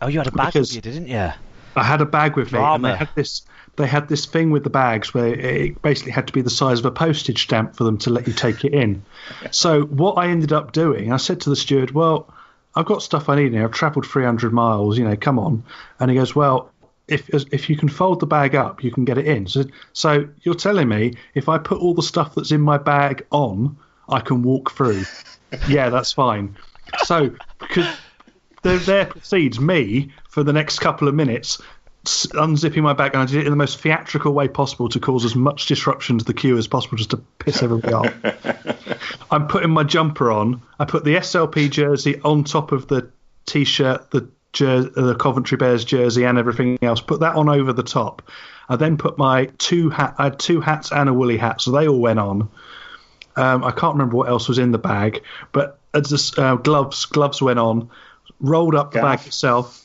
Oh, you had a bag with you, didn't you? I had a bag with me, and Drama. they had this thing with the bags where it basically had to be the size of a postage stamp for them to let you take it in. So what I ended up doing, I said to the steward, well, I've got stuff I need here. I've travelled 300 miles, come on. And he goes, well, if you can fold the bag up, you can get it in. So you're telling me if I put all the stuff that's in my bag on, I can walk through? Yeah, that's fine. So because there proceeds me for the next couple of minutes unzipping my bag, and I did it in the most theatrical way possible to cause as much disruption to the queue as possible, just to piss everybody off. I'm putting my jumper on. I put the SLP jersey on top of the T-shirt, the Coventry Bears jersey, and everything else. Put that on over the top. I then put my I had two hats and a woolly hat, so they all went on. I can't remember what else was in the bag, but gloves went on. Rolled up the bag itself.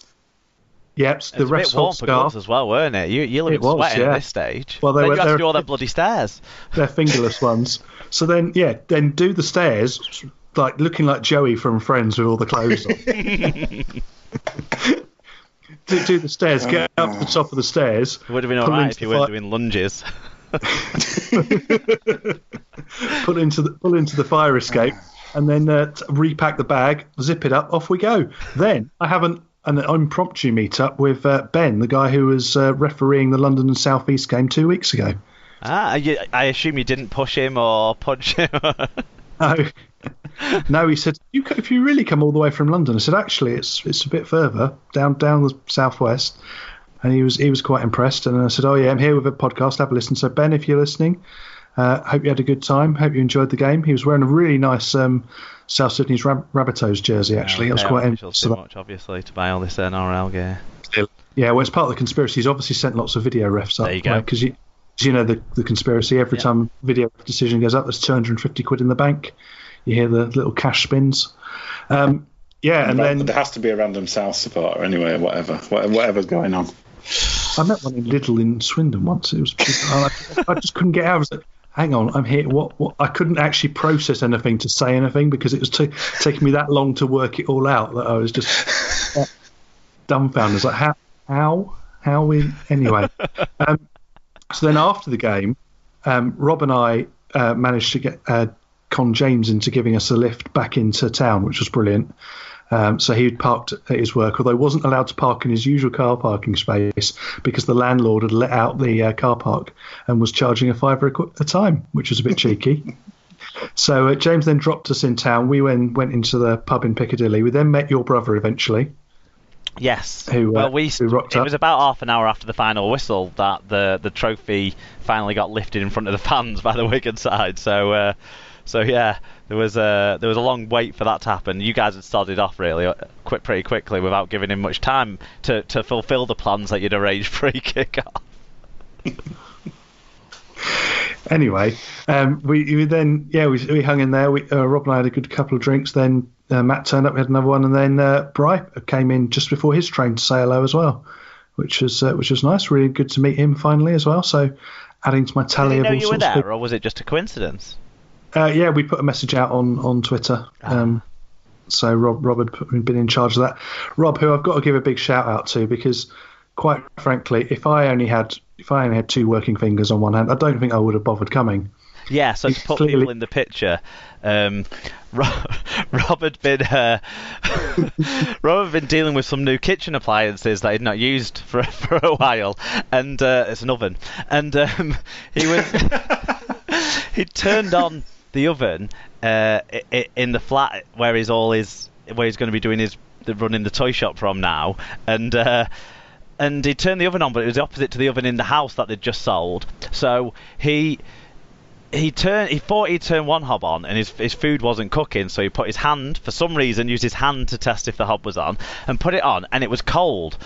Yep, the ref's hot scarf gloves as well, weren't it? You're looking sweating at this stage. Well, then you have to do all them bloody stairs. They're fingerless ones. So then do the stairs, like looking like Joey from Friends with all the clothes on. do the stairs, get up to the top of the stairs. It would have been alright if you weren't doing lunges. pull into the fire escape, and then repack the bag, zip it up, off we go. Then I have an impromptu meet-up with Ben, the guy who was refereeing the London and South East game 2 weeks ago. I assume you didn't push him or punch him. No, he said, if you really come all the way from London. I said, actually, it's a bit further, down the southwest. And he was quite impressed. And I said, oh, yeah, I'm here with a podcast. Have a listen. So, Ben, if you're listening, hope you had a good time. Hope you enjoyed the game. He was wearing a really nice South Sydney's Rabbitohs jersey, actually. I was quite envious too much, obviously, to buy all this NRL gear. Yeah, well, it's part of the conspiracy. He's obviously sent lots of video refs up. There you go. Because the conspiracy, every time video decision goes up, there's 250 quid in the bank. You hear the little cash spins. And then there has to be a random South supporter anyway, whatever's going on. I met one in Lidl in Swindon once. It was I just couldn't get out. I was like, hang on, I'm here. What? I couldn't actually process anything to say anything because it was taking me that long to work it all out that I was just dumbfounded. I was like, how we anyway. So then after the game, Rob and I managed to get Con James into giving us a lift back into town, which was brilliant. So he parked at his work, although he wasn't allowed to park in his usual car parking space because the landlord had let out the car park and was charging a £5 a time, which was a bit cheeky. So James then dropped us in town. We went into the pub in Piccadilly. We then met your brother eventually. Yes. Who rocked up. It was about half an hour after the final whistle that the trophy finally got lifted in front of the fans by the Wigan side. So yeah, there was a long wait for that to happen. You guys had started off really pretty quickly without giving him much time to fulfil the plans that you'd arranged pre-kick-off. Anyway, we hung in there. Rob and I had a good couple of drinks. Then Matt turned up, we had another one, and then Bry came in just before his train to say hello as well, which was nice. Really good to meet him finally as well. So adding to my tally of all sorts. Did he know you were there, or was it just a coincidence? Yeah, we put a message out on Twitter. So Rob had been in charge of that. Rob, who I've got to give a big shout out to, because quite frankly, if I only had 2 working fingers on one hand, I don't think I would have bothered coming. Yeah, so to put people in the picture, Rob had been dealing with some new kitchen appliances that he'd not used for a while, and it's an oven, and he turned on the oven in the flat where he's going to be doing running the toy shop from now, and he turned the oven on, but it was opposite to the oven in the house that they'd just sold. So he thought he'd turn one hob on and his food wasn't cooking, so he put his hand, for some reason, used his hand to test if the hob was on, and put it on, and it was cold,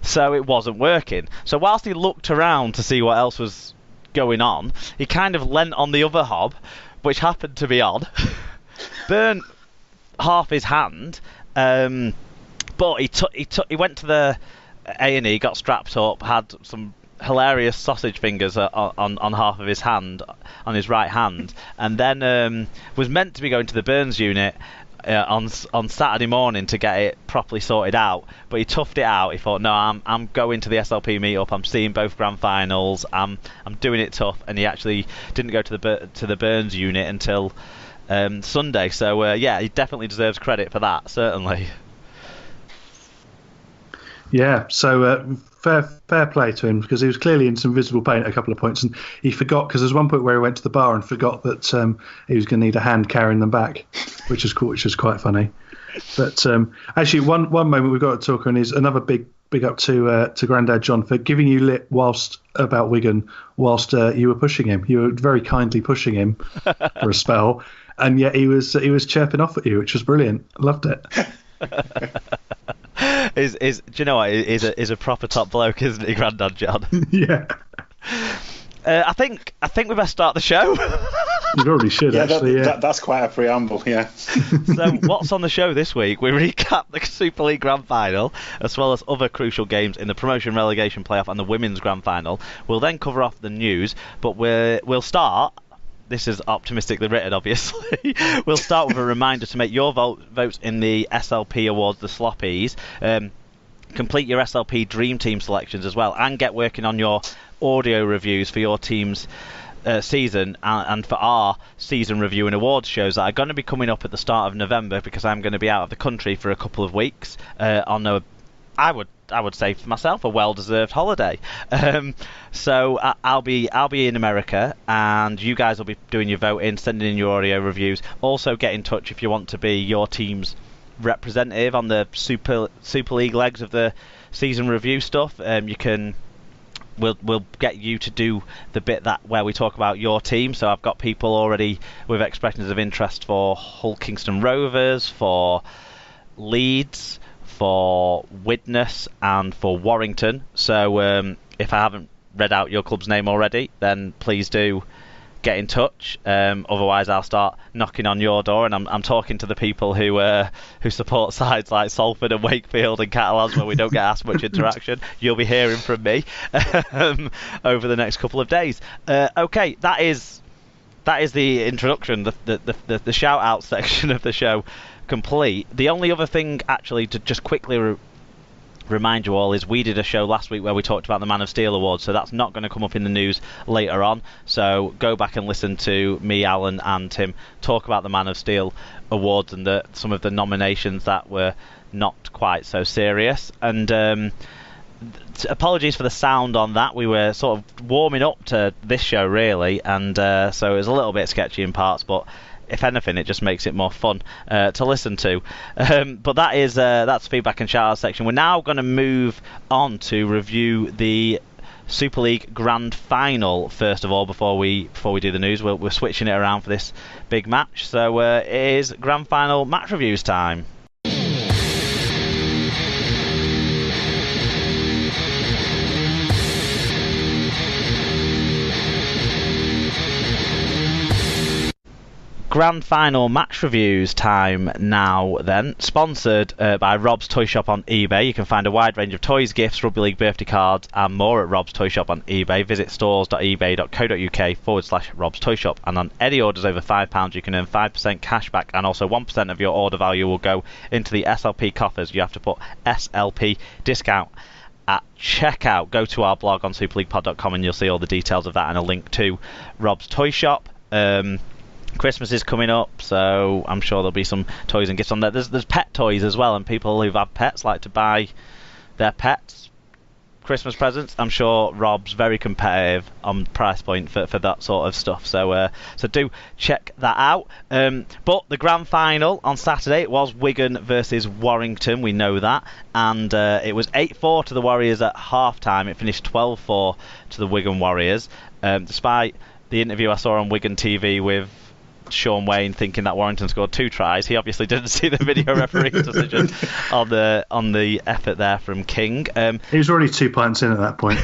so it wasn't working. So whilst he looked around to see what else was going on, he kind of leant on the other hob, which happened to be on, burnt half his hand, but he went to the A&E, got strapped up, had some hilarious sausage fingers on half of his hand, on his right hand, and then was meant to be going to the burns unit on Saturday morning to get it properly sorted out, but he toughed it out. He thought, no, I'm going to the SLP meetup. I'm seeing both grand finals. I'm doing it tough, and he actually didn't go to the Burns unit until Sunday. So yeah, he definitely deserves credit for that, certainly. Yeah, so fair play to him, because he was clearly in some visible pain at a couple of points, and he forgot, because there's one point where he went to the bar and forgot that he was going to need a hand carrying them back, which is cool, which is quite funny. But actually, one moment we've got to talk on is another big up to Grandad John for giving you lip about Wigan whilst you were pushing him. You were very kindly pushing him for a spell, and yet he was chirping off at you, which was brilliant. Loved it. Do you know what? Is a proper top bloke, isn't he, Grandad John? Yeah. I think we best start the show. You probably should, actually. That's quite a preamble, yeah. So what's on the show this week? We recap the Super League Grand Final, as well as other crucial games in the promotion relegation playoff and the Women's Grand Final. We'll then cover off the news, but we'll start. This is optimistically written, obviously. We'll start with a reminder to make your votes in the SLP Awards, the Sloppies. Complete your SLP Dream Team selections as well, and get working on your audio reviews for your team's season and for our season review and awards shows that are going to be coming up at the start of November, because I'm going to be out of the country for a couple of weeks on a, I would say for myself, a well-deserved holiday. So I'll be in America, and you guys will be doing your voting, sending in your audio reviews. Also, get in touch if you want to be your team's representative on the Super League legs of the season review stuff. We'll get you to do the bit where we talk about your team. So I've got people already with expressions of interest for Hull Kingston Rovers, for Leeds, for Widnes, and for Warrington. So if I haven't read out your club's name already, then please do get in touch. Otherwise, I'll start knocking on your door, and I'm talking to the people who support sides like Salford and Wakefield and Catalans, where we don't get asked much interaction. You'll be hearing from me over the next couple of days. Okay, that is the introduction, the shout out section of the show complete. The only other thing, actually, to just quickly remind you all, is we did a show last week where we talked about the Man of Steel Awards, so that's not going to come up in the news later on. So go back and listen to me, Alan, and Tim talk about the Man of Steel Awards and some of the nominations that were not quite so serious. And apologies for the sound on that. We were sort of warming up to this show, really, and so it was a little bit sketchy in parts, but if anything, it just makes it more fun to listen to. But that's feedback and shout out section. We're now going to move on to review the Super League Grand Final first of all. Before we do the news, we're switching it around for this big match. So it is Grand Final match reviews time. Grand Final match reviews time now then. Sponsored by Rob's Toy Shop on eBay. You can find a wide range of toys, gifts, rugby league birthday cards and more at Rob's Toy Shop on eBay. Visit stores.ebay.co.uk/Rob's Toy Shop, and on any orders over £5 you can earn 5% cash back, and also 1% of your order value will go into the SLP coffers. You have to put SLP discount at checkout. Go to our blog on superleaguepod.com and you'll see all the details of that and a link to Rob's Toy Shop. Christmas is coming up, so I'm sure there'll be some toys and gifts on there. There's pet toys as well, and people who've had pets like to buy their pets Christmas presents. I'm sure Rob's very competitive on price point for that sort of stuff, so do check that out. But the grand final on Saturday was Wigan versus Warrington, we know that, and it was 8-4 to the Warriors at half time. It finished 12-4 to the Wigan Warriors, despite the interview I saw on Wigan TV with Sean Wayne thinking that Warrington scored 2 tries. He obviously didn't see the video referee's decision on the effort there from King. He was already 2 pints in at that point.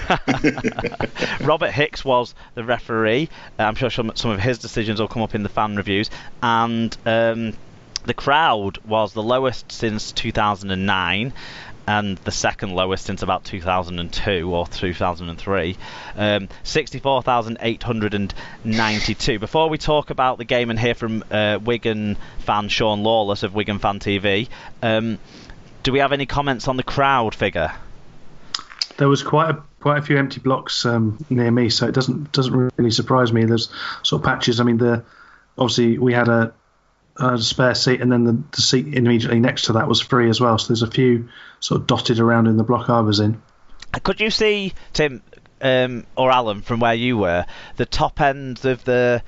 Robert Hicks was the referee. I'm sure some of his decisions will come up in the fan reviews. And the crowd was the lowest since 2009. and the second lowest since about 2002 or 2003. 64,892. Before we talk about the game and hear from Wigan fan Sean Lawless of Wigan Fan TV, do we have any comments on the crowd figure? There was quite a few empty blocks near me, so it doesn't really surprise me. There's sort of patches. I mean, obviously we had a spare seat, and then the seat immediately next to that was free as well. So there's a few sort of dotted around in the block I was in. Could you see, Tim or Alan, from where you were, the top end of the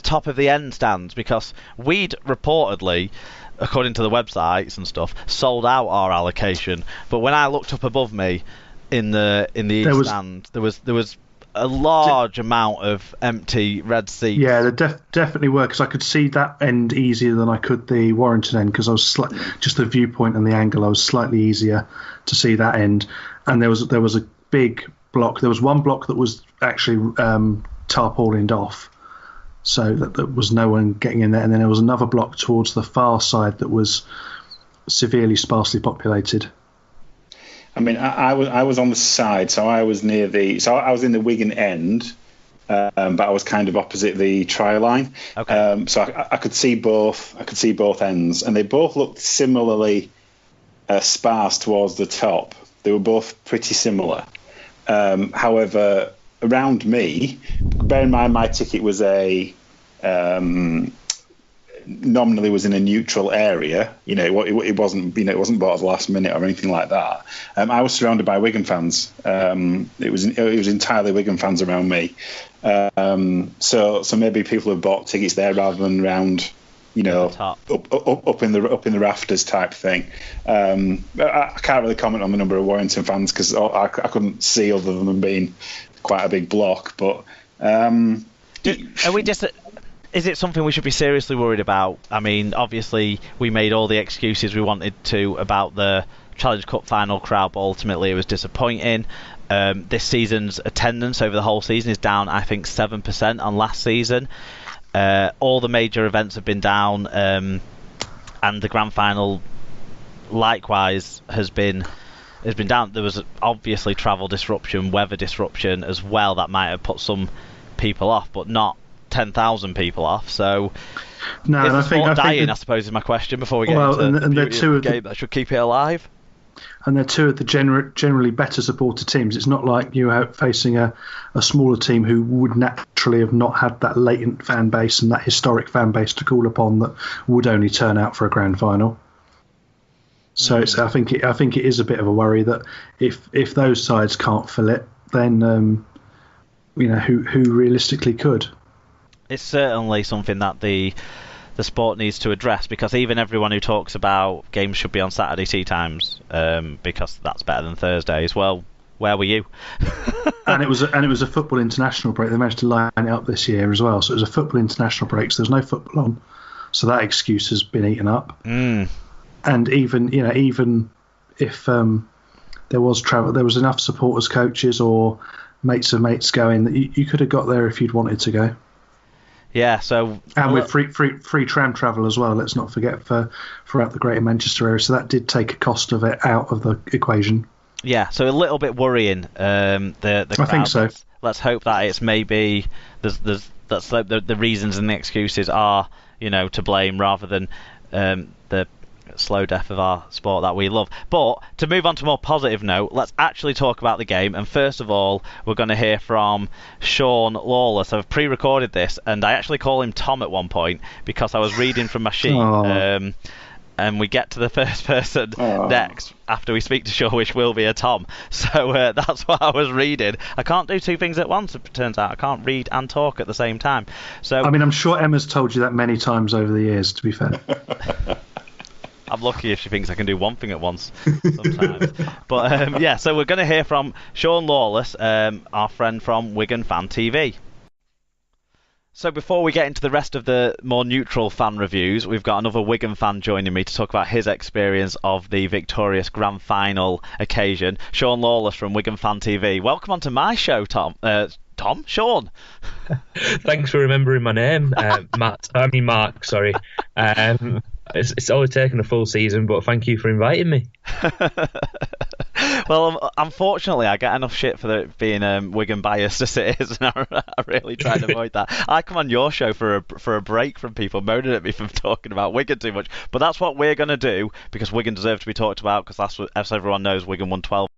top of the end stands? Because we'd reportedly, according to the websites and stuff, sold out our allocation. But when I looked up above me in the east stand, there was a large amount of empty red seats. Yeah, there definitely were, because I could see that end easier than I could the Warrington end, because I was just the viewpoint and the angle, I was slightly easier to see that end. And there was a big block. There was one block that was actually tarpaulined off, so that there was no one getting in there. And then there was another block towards the far side that was severely sparsely populated. I mean, I was on the side, so I was near I was in the Wigan end, but I was kind of opposite the try line. Okay. So I could see both. I could see both ends, and they both looked similarly sparse towards the top. They were both pretty similar. However, around me, bear in mind my ticket was nominally was in a neutral area. It wasn't bought at the last minute or anything like that. I was surrounded by Wigan fans. It was entirely Wigan fans around me. So maybe people have bought tickets there rather than around, up in the rafters type thing. I can't really comment on the number of Warrington fans, because I couldn't see other than them being quite a big block. But is it something we should be seriously worried about? I mean, obviously we made all the excuses we wanted to about the Challenge Cup final crowd, but ultimately it was disappointing. This season's attendance over the whole season is down, I think, 7% on last season. All the major events have been down, and the grand final likewise has been down. There was obviously travel disruption, weather disruption as well, that might have put some people off, but not 10,000 people off. So no, is and the I sport dying, think I suppose, is my question before we get into the beauty of the game that should keep it alive. And they're two of the generally better supported teams. It's not like you're facing a smaller team who would naturally have not had that latent fan base and that historic fan base to call upon that would only turn out for a grand final. So I think it is a bit of a worry that if those sides can't fill it, then who realistically could. It's certainly something that the sport needs to address, because even everyone who talks about games should be on Saturday tea times, because that's better than Thursdays. Well, where were you? and it was a football international break. They managed to line it up this year as well. So it was a football international break. So there's no football on. So that excuse has been eaten up. Mm. And even if there was travel, there was enough supporters, coaches, or mates of mates going that you could have got there if you'd wanted to go. Yeah, so with free tram travel as well. Let's not forget throughout the Greater Manchester area. So that did take a cost of it out of the equation. Yeah, so a little bit worrying. The crowd. I think so. Let's hope that it's maybe the reasons and the excuses are to blame, rather than the slow death of our sport that we love. But to move on to a more positive note, let's actually talk about the game. And first of all, we're going to hear from Sean Lawless. I've pre-recorded this, and I actually call him Tom at one point because I was reading from my sheet. And we get to the first person next after we speak to Sean, which will be a Tom. So that's what I was reading. I can't do two things at once, it turns out. I can't read and talk at the same time. So I mean, I'm sure Emma's told you that many times over the years, to be fair. I'm lucky if she thinks I can do one thing at once sometimes. But so we're going to hear from Sean Lawless, our friend from Wigan Fan TV. So before we get into the rest of the more neutral fan reviews, we've got another Wigan fan joining me to talk about his experience of the victorious grand final occasion. Sean Lawless from Wigan Fan TV. Welcome onto my show, Tom. Sean. Thanks for remembering my name, Mark. Sorry. It's always taken a full season, but thank you for inviting me. Well, unfortunately, I get enough shit for it being Wigan biased as it is, and I really try to avoid that. I come on your show for a break from people moaning at me for talking about Wigan too much, but that's what we're going to do, because Wigan deserve to be talked about, because that's what, as everyone knows, Wigan won 12